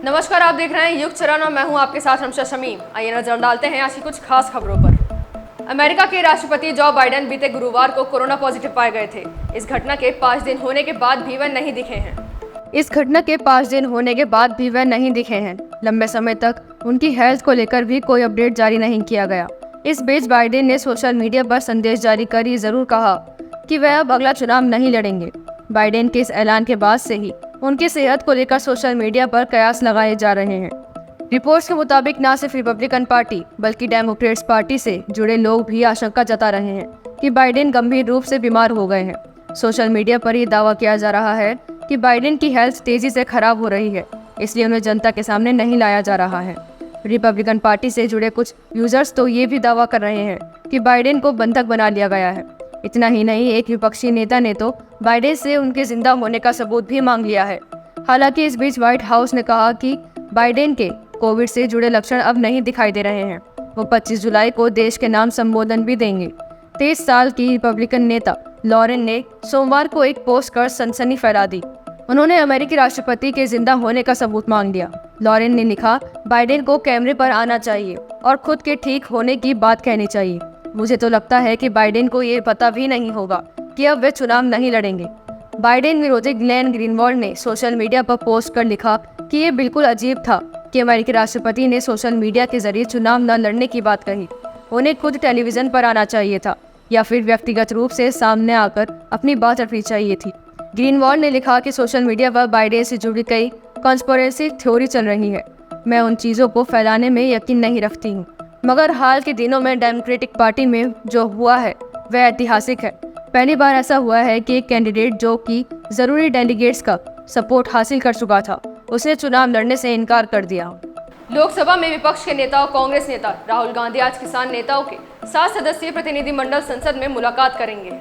नमस्कार, आप देख रहे हैं युग चरण और मैं हूं आपके साथ हमशा शमीम। आइए नजर डालते हैं आज की कुछ खास खबरों पर। अमेरिका के राष्ट्रपति जो बाइडेन बीते गुरुवार को कोरोना पॉजिटिव पाए गए थे। इस घटना के 5 दिन होने के बाद भी वह नहीं दिखे हैं। लंबे समय तक उनकी हेल्थ को लेकर भी कोई अपडेट जारी नहीं किया गया। इस बीच बाइडेन ने सोशल मीडिया पर संदेश जारी कर ये जरूर कहा कि वह अब अगला चुनाव नहीं लड़ेंगे। बाइडेन के इस ऐलान के बाद से ही उनकी सेहत को लेकर सोशल मीडिया पर कयास लगाए जा रहे हैं। रिपोर्ट्स के मुताबिक न सिर्फ रिपब्लिकन पार्टी बल्कि डेमोक्रेट्स पार्टी से जुड़े लोग भी आशंका जता रहे हैं कि बाइडेन गंभीर रूप से बीमार हो गए हैं। सोशल मीडिया पर यह दावा किया जा रहा है कि बाइडेन की हेल्थ तेजी से खराब हो रही है, इसलिए उन्हें जनता के सामने नहीं लाया जा रहा है। रिपब्लिकन पार्टी से जुड़े कुछ यूजर्स तो ये भी दावा कर रहे हैं कि बाइडेन को बंधक बना लिया गया है। इतना ही नहीं, एक विपक्षी नेता ने तो बाइडेन से उनके जिंदा होने का सबूत भी मांग लिया है। हालांकि इस बीच व्हाइट हाउस ने कहा कि बाइडेन के कोविड से जुड़े लक्षण अब नहीं दिखाई दे रहे हैं। वो 25 जुलाई को देश के नाम संबोधन भी देंगे। 23 साल की रिपब्लिकन नेता लॉरेन ने सोमवार को एक पोस्ट कर सनसनी फैला दी। उन्होंने अमेरिकी राष्ट्रपति के जिंदा होने का सबूत मांग लिया। लॉरेन ने लिखा, बाइडेन को कैमरे पर आना चाहिए और खुद के ठीक होने की बात कहनी चाहिए। मुझे तो लगता है कि बाइडेन को ये पता भी नहीं होगा कि अब वे चुनाव नहीं लड़ेंगे। बाइडेन विरोधी ग्लेन ग्रीनवॉल्ड ने सोशल मीडिया पर पोस्ट कर लिखा कि ये बिल्कुल अजीब था कि अमेरिकी राष्ट्रपति ने सोशल मीडिया के जरिए चुनाव न लड़ने की बात कही। उन्हें खुद टेलीविजन पर आना चाहिए था या फिर व्यक्तिगत रूप से सामने आकर अपनी बात रखनी चाहिए थी। ग्रीनवॉल्ड ने लिखा कि सोशल मीडिया पर बाइडेन से जुड़ी कई कॉन्स्पिरेसी थ्योरी चल रही है। मैं उन चीज़ों को फैलाने में यकीन नहीं रखती हूँ, मगर हाल के दिनों में डेमोक्रेटिक पार्टी में जो हुआ है वह ऐतिहासिक है। पहली बार ऐसा हुआ है कि एक कैंडिडेट जो कि जरूरी डेलीगेट्स का सपोर्ट हासिल कर चुका था, उसने चुनाव लड़ने से इनकार कर दिया। लोकसभा में विपक्ष के नेता और कांग्रेस नेता राहुल गांधी आज किसान नेताओं के 7 सदस्यीय प्रतिनिधिमंडल संसद में मुलाकात करेंगे।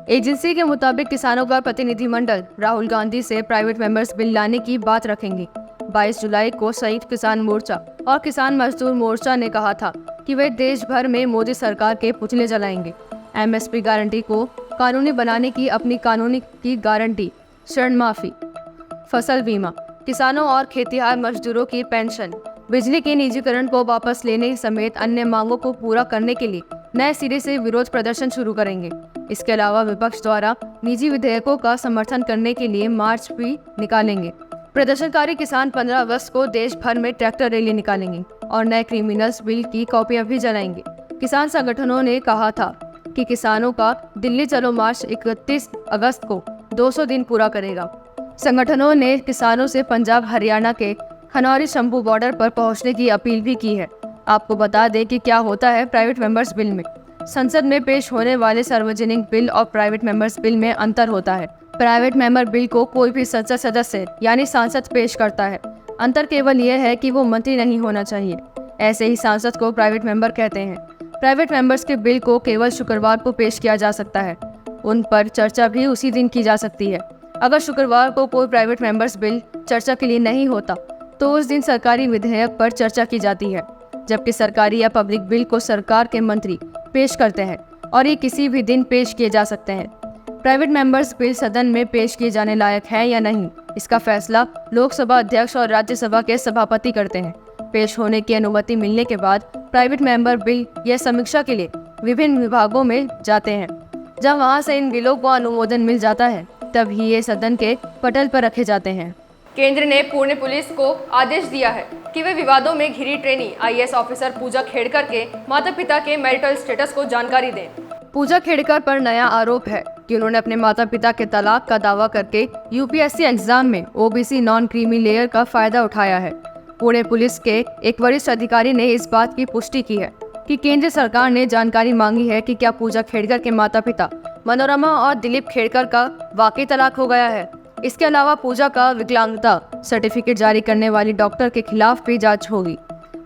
एजेंसी के मुताबिक किसानों का प्रतिनिधिमंडल राहुल गांधी से प्राइवेट मेंबर्स बिल लाने की बात रखेंगे। 22 जुलाई को संयुक्त किसान मोर्चा और किसान मजदूर मोर्चा ने कहा था कि वे देश भर में मोदी सरकार के पुतले जलाएंगे। एमएसपी गारंटी को कानूनी बनाने की अपनी कानूनी की गारंटी, ऋण माफी, फसल बीमा, किसानों और खेतिहर मजदूरों की पेंशन, बिजली के निजीकरण को वापस लेने समेत अन्य मांगों को पूरा करने के लिए नए सिरे से विरोध प्रदर्शन शुरू करेंगे। इसके अलावा विपक्ष द्वारा निजी विधेयकों का समर्थन करने के लिए मार्च भी निकालेंगे। प्रदर्शनकारी किसान 15 अगस्त को देश भर में ट्रैक्टर रैली निकालेंगे और नए क्रिमिनल्स बिल की कॉपियां भी जलाएंगे। किसान संगठनों ने कहा था कि किसानों का दिल्ली चलो मार्च 31 अगस्त को 200 दिन पूरा करेगा। संगठनों ने किसानों से पंजाब हरियाणा के खनौरी शंभू बॉर्डर पर पहुंचने की अपील भी की है। आपको बता दें कि क्या होता है प्राइवेट मेंबर्स बिल में। संसद में पेश होने वाले सार्वजनिक बिल और प्राइवेट मेंबर्स बिल में अंतर होता है। प्राइवेट मेंबर बिल को कोई भी संसद सदस्य यानी सांसद पेश करता है। अंतर केवल यह है कि वो मंत्री नहीं होना चाहिए। ऐसे ही सांसद को प्राइवेट मेंबर कहते हैं। प्राइवेट मेंबर्स के बिल को केवल शुक्रवार को पेश किया जा सकता है। उन पर चर्चा भी उसी दिन की जा सकती है। अगर शुक्रवार को कोई प्राइवेट मेंबर्स बिल चर्चा के लिए नहीं होता तो उस दिन सरकारी विधेयक पर चर्चा की जाती है, जबकि सरकारी या पब्लिक बिल को सरकार के मंत्री पेश करते हैं और ये किसी भी दिन पेश किए जा सकते हैं। प्राइवेट मेंबर्स बिल सदन में पेश किए जाने लायक है या नहीं, इसका फैसला लोकसभा अध्यक्ष और राज्यसभा के सभापति करते हैं। पेश होने की अनुमति मिलने के बाद प्राइवेट मेंबर बिल या समीक्षा के लिए विभिन्न विभागों में जाते हैं। जब वहां से इन बिलों को अनुमोदन मिल जाता है तब ही ये सदन के पटल पर रखे जाते हैं। केंद्र ने पुणे पुलिस को आदेश दिया है कि वे विवादों में घिरी ट्रेनी आईएएस ऑफिसर पूजा खेड़कर के माता-पिता के मैरिटल स्टेटस को जानकारी दें। पूजा खेड़कर पर नया आरोप है कि उन्होंने अपने माता-पिता के तलाक का दावा करके यूपीएससी एग्जाम में ओबीसी नॉन क्रीमी लेयर का फायदा उठाया है। पुणे पुलिस के एक वरिष्ठ अधिकारी ने इस बात की पुष्टि की है कि केंद्र सरकार ने जानकारी मांगी है कि क्या पूजा खेड़कर के माता-पिता मनोरमा और दिलीप खेड़कर का वाकई तलाक हो गया है। इसके अलावा पूजा का विकलांगता सर्टिफिकेट जारी करने वाली डॉक्टर के खिलाफ भी जांच होगी।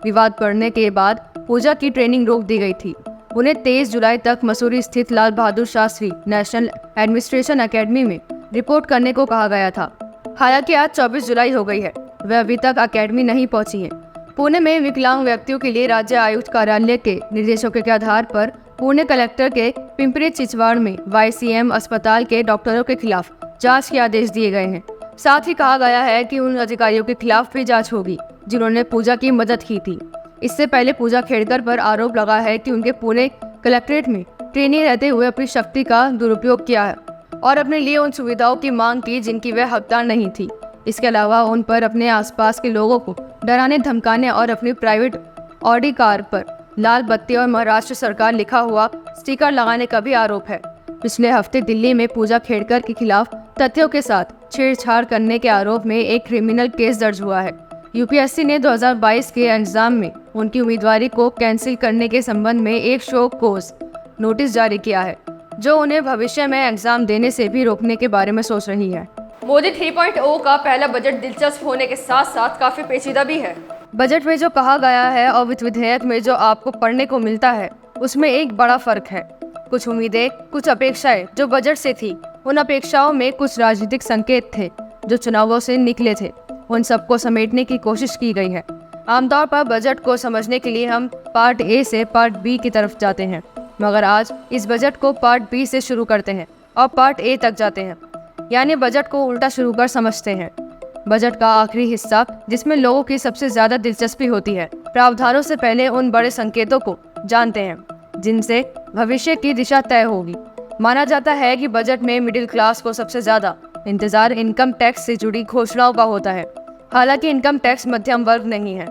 विवाद बढ़ने के बाद पूजा की ट्रेनिंग रोक दी गई थी। उन्हें 23 जुलाई तक मसूरी स्थित Lal Bahadur Shastri national administration academy में रिपोर्ट करने को कहा गया था। हालांकि आज 24 जुलाई हो गई है, वह अभी तक अकेडमी नहीं पहुंची है। पुणे में विकलांग व्यक्तियों के लिए राज्य आयुक्त कार्यालय के निर्देशों के आधार पर पुणे कलेक्टर के पिंपरी चिंचवाड़ में वाईसीएम अस्पताल के डॉक्टरों के खिलाफ जांच के आदेश दिए गए हैं। साथ ही कहा गया है कि उन अधिकारियों के खिलाफ भी जांच होगी जिन्होंने पूजा की मदद की थी। इससे पहले पूजा खेड़कर पर आरोप लगा है कि उनके पुणे कलेक्ट्रेट में ट्रेनी रहते हुए अपनी शक्ति का दुरुपयोग किया है और अपने लिए उन सुविधाओं की मांग की जिनकी वह हकदार नहीं थी। इसके अलावा उन पर अपने आसपास के लोगों को डराने धमकाने और अपनी प्राइवेट ऑडी कार पर लाल बत्ती और महाराष्ट्र सरकार लिखा हुआ स्टिकर लगाने का भी आरोप है। पिछले हफ्ते दिल्ली में पूजा खेड़कर के खिलाफ तथ्यों के साथ छेड़छाड़ करने के आरोप में एक क्रिमिनल केस दर्ज हुआ है। यूपीएससी ने 2022 के एग्जाम में उनकी उम्मीदवारी को कैंसिल करने के संबंध में एक शो कोज नोटिस जारी किया है, जो उन्हें भविष्य में एग्जाम देने से भी रोकने के बारे में सोच रही है। मोदी 3.0 का पहला बजट दिलचस्प होने के साथ साथ काफी पेचीदा भी है। बजट में जो कहा गया है और विधेयक में जो आपको पढ़ने को मिलता है उसमें एक बड़ा फर्क है। कुछ उम्मीदें, कुछ अपेक्षाएं जो बजट से थी, उन अपेक्षाओं में कुछ राजनीतिक संकेत थे जो चुनावों से निकले थे। उन सबको समेटने की कोशिश की गई है। आमतौर पर बजट को समझने के लिए हम पार्ट ए से पार्ट बी की तरफ जाते हैं, मगर आज इस बजट को पार्ट बी से शुरू करते हैं और पार्ट ए तक जाते हैं, यानी बजट को उल्टा शुरू कर समझते हैं। बजट का आखिरी हिस्सा जिसमें लोगों की सबसे ज्यादा दिलचस्पी होती है, प्रावधानों से पहले उन बड़े संकेतों को जानते हैं जिनसे भविष्य की दिशा तय होगी। माना जाता है कि बजट में मिडिल क्लास को सबसे ज्यादा इंतजार इनकम टैक्स से जुड़ी घोषणाओं का होता है। हालांकि इनकम टैक्स मध्यम वर्ग नहीं है।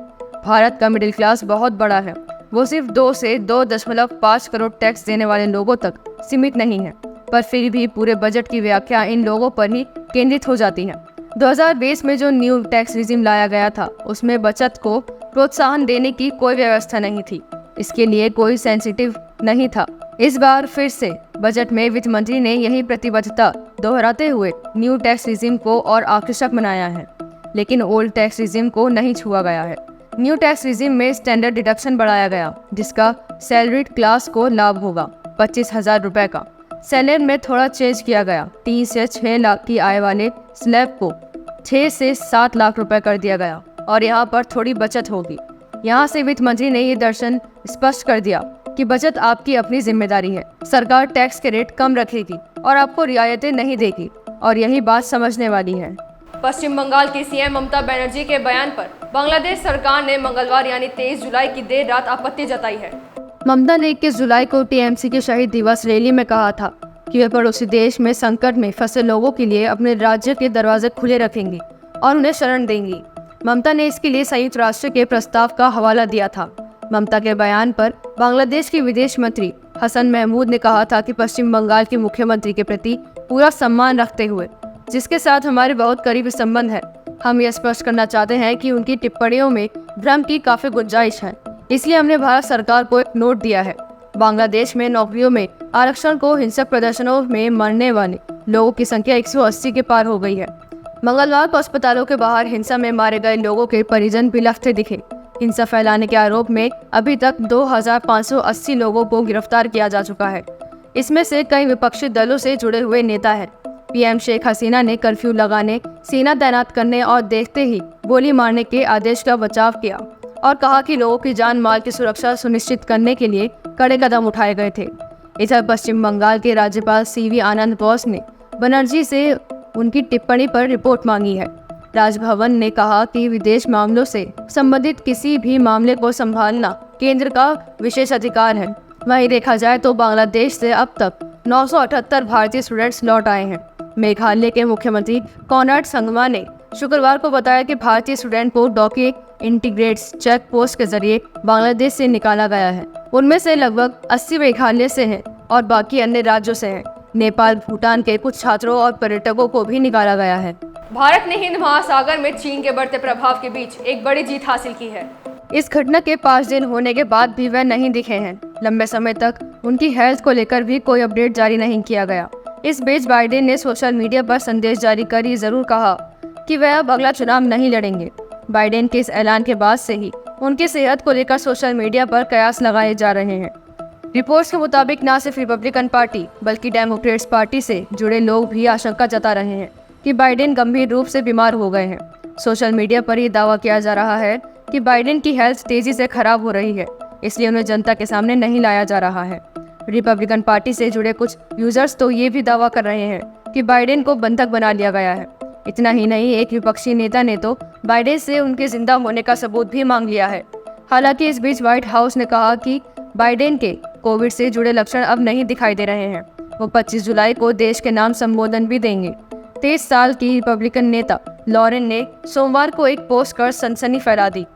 भारत का मिडिल क्लास बहुत बड़ा है। वो सिर्फ 2 से 2.5 करोड़ टैक्स देने वाले लोगों तक सीमित नहीं है, पर फिर भी पूरे बजट की व्याख्या इन लोगों पर ही केंद्रित हो जाती है। 2020 में जो न्यू टैक्स रिजिम लाया गया था उसमें बचत को प्रोत्साहन देने की कोई व्यवस्था नहीं थी। इसके लिए कोई सेंसिटिव नहीं था। इस बार फिर से बजट में वित्त मंत्री ने यही प्रतिबद्धता दोहराते हुए न्यू टैक्स रिजिम को और आकर्षक बनाया है, लेकिन ओल्ड टैक्स रिजिम को नहीं छुआ गया है। न्यू टैक्स रिजिम में स्टैंडर्ड डिडक्शन बढ़ाया गया, जिसका सैलरीड क्लास को लाभ होगा 25,000 रुपए का। सैलरी में थोड़ा चेंज किया गया। 3 से 6 लाख की आय वाले स्लैब को 6 से 7 लाख रुपए कर दिया गया और यहाँ पर थोड़ी बचत होगी। यहाँ से वित्त मंत्री ने ये दर्शन स्पष्ट कर दिया कि बचत आपकी अपनी जिम्मेदारी है। सरकार टैक्स के रेट कम रखेगी और आपको रियायतें नहीं देगी, और यही बात समझने वाली है। पश्चिम बंगाल की सीएम ममता बनर्जी के बयान पर बांग्लादेश सरकार ने मंगलवार यानी 23 जुलाई की देर रात आपत्ति जताई है। ममता ने 21 जुलाई को टीएमसी के शहीद दिवस रैली में कहा था कि वे पड़ोसी देश में संकट में फंसे लोगों के लिए अपने राज्य के दरवाजे खुले रखेंगी और उन्हें शरण देंगी। ममता ने इसके लिए संयुक्त राष्ट्र के प्रस्ताव का हवाला दिया था। ममता के बयान पर बांग्लादेश के विदेश मंत्री हसन महमूद ने कहा था कि पश्चिम बंगाल के मुख्यमंत्री के प्रति पूरा सम्मान रखते हुए, जिसके साथ हमारे बहुत करीबी संबंध है, हम यह स्पष्ट करना चाहते हैं कि उनकी टिप्पणियों में भ्रम की काफी गुंजाइश है। इसलिए हमने भारत सरकार को एक नोट दिया है। बांग्लादेश में नौकरियों में आरक्षण को हिंसक प्रदर्शनों में मरने वाले लोगों की संख्या 180 के पार हो गई है। मंगलवार को अस्पतालों के बाहर हिंसा में मारे गए लोगों के परिजन बिलखते दिखे। हिंसा फैलाने के आरोप में अभी तक 2580 लोगों को गिरफ्तार किया जा चुका है। इसमें से कई विपक्षी दलों से जुड़े हुए नेता हैं। पीएम शेख हसीना ने कर्फ्यू लगाने, सेना तैनात करने और देखते ही गोली मारने के आदेश का बचाव किया और कहा कि लोगों की जान माल की सुरक्षा सुनिश्चित करने के लिए कड़े कदम उठाए गए थे। इधर पश्चिम बंगाल के राज्यपाल सीवी आनंद बोस ने बनर्जी से उनकी टिप्पणी पर रिपोर्ट मांगी है। राजभवन ने कहा कि विदेश मामलों से संबंधित किसी भी मामले को संभालना केंद्र का विशेष अधिकार है। वहीं देखा जाए तो बांग्लादेश से अब तक 978 भारतीय स्टूडेंट्स लौट आए हैं। मेघालय के मुख्यमंत्री कॉनराड संगमा ने शुक्रवार को बताया कि भारतीय स्टूडेंट को डॉके इंटीग्रेट्स चेक पोस्ट के जरिए बांग्लादेश से निकाला गया है। उनमें से लगभग 80 मेघालय से हैं और बाकी अन्य राज्यों से हैं। नेपाल, भूटान के कुछ छात्रों और पर्यटकों को भी निकाला गया है। भारत ने हिंद महासागर में चीन के बढ़ते प्रभाव के बीच एक बड़ी जीत हासिल की है। इस घटना के 5 दिन होने के बाद भी वह नहीं दिखे हैं। लंबे समय तक उनकी हेल्थ को लेकर भी कोई अपडेट जारी नहीं किया गया। इस बीच बाइडेन ने सोशल मीडिया पर संदेश जारी कर ये जरूर कहा कि वह अब अगला चुनाव नहीं लड़ेंगे। बाइडेन के इस ऐलान के बाद से ही उनकी सेहत को लेकर सोशल मीडिया पर कयास लगाए जा रहे हैं। रिपोर्ट्स के मुताबिक न सिर्फ रिपब्लिकन पार्टी बल्कि डेमोक्रेट्स पार्टी से जुड़े लोग भी आशंका जता रहे हैं कि बाइडेन गंभीर रूप से बीमार हो गए हैं। सोशल मीडिया पर यह दावा किया जा रहा है कि बाइडेन की हेल्थ तेजी से खराब हो रही है, इसलिए उन्हें जनता के सामने नहीं लाया जा रहा है। रिपब्लिकन पार्टी से जुड़े कुछ यूजर्स तो ये भी दावा कर रहे हैं कि बाइडेन को बंधक बना लिया गया है। इतना ही नहीं, एक विपक्षी नेता ने तो बाइडेन से उनके जिंदा होने का सबूत भी मांग लिया है। हालांकि इस बीच व्हाइट हाउस ने कहा कि बाइडेन के कोविड से जुड़े लक्षण अब नहीं दिखाई दे रहे हैं। वो 25 जुलाई को देश के नाम संबोधन भी देंगे। 23 साल की रिपब्लिकन नेता लॉरेन ने सोमवार को एक पोस्ट कर सनसनी फैला दी।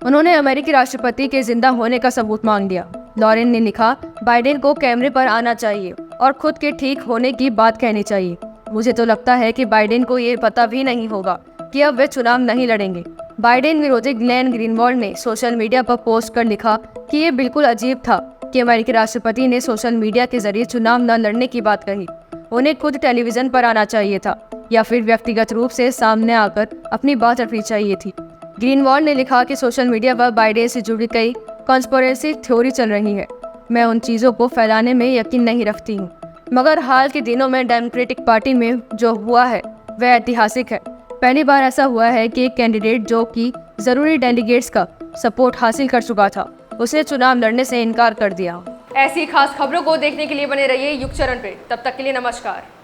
उन्होंने अमेरिकी राष्ट्रपति के जिंदा होने का सबूत मांग लिया। लॉरेन ने लिखा, बाइडेन को कैमरे पर आना चाहिए और खुद के ठीक होने की बात कहनी चाहिए। मुझे तो लगता है कि बाइडेन को ये पता भी नहीं होगा कि अब वे चुनाव नहीं लड़ेंगे। बाइडेन विरोधी ग्लेन ग्रीनवॉल्ड ने सोशल मीडिया पर पोस्ट कर लिखा कि ये बिल्कुल अजीब था कि अमेरिकी राष्ट्रपति ने सोशल मीडिया के जरिए चुनाव न लड़ने की बात कही। उन्हें खुद टेलीविजन पर आना चाहिए था या फिर व्यक्तिगत रूप से सामने आकर अपनी बात रखनी चाहिए थी। ग्रीनवॉल्ड ने लिखा कि सोशल मीडिया पर बाइडेन से जुड़ी कई कॉन्स्पिरेसी थ्योरी चल रही है। मैं उन चीज़ों को फैलाने में यकीन नहीं रखती हूँ, मगर हाल के दिनों में डेमोक्रेटिक पार्टी में जो हुआ है वह ऐतिहासिक है। पहली बार ऐसा हुआ है कि एक कैंडिडेट जो कि ज़रूरी डेलीगेट्स का सपोर्ट हासिल कर चुका था, उसने चुनाव लड़ने से इनकार कर दिया। ऐसी खास खबरों को देखने के लिए बने रहिए युगचरण पे। तब तक के लिए नमस्कार।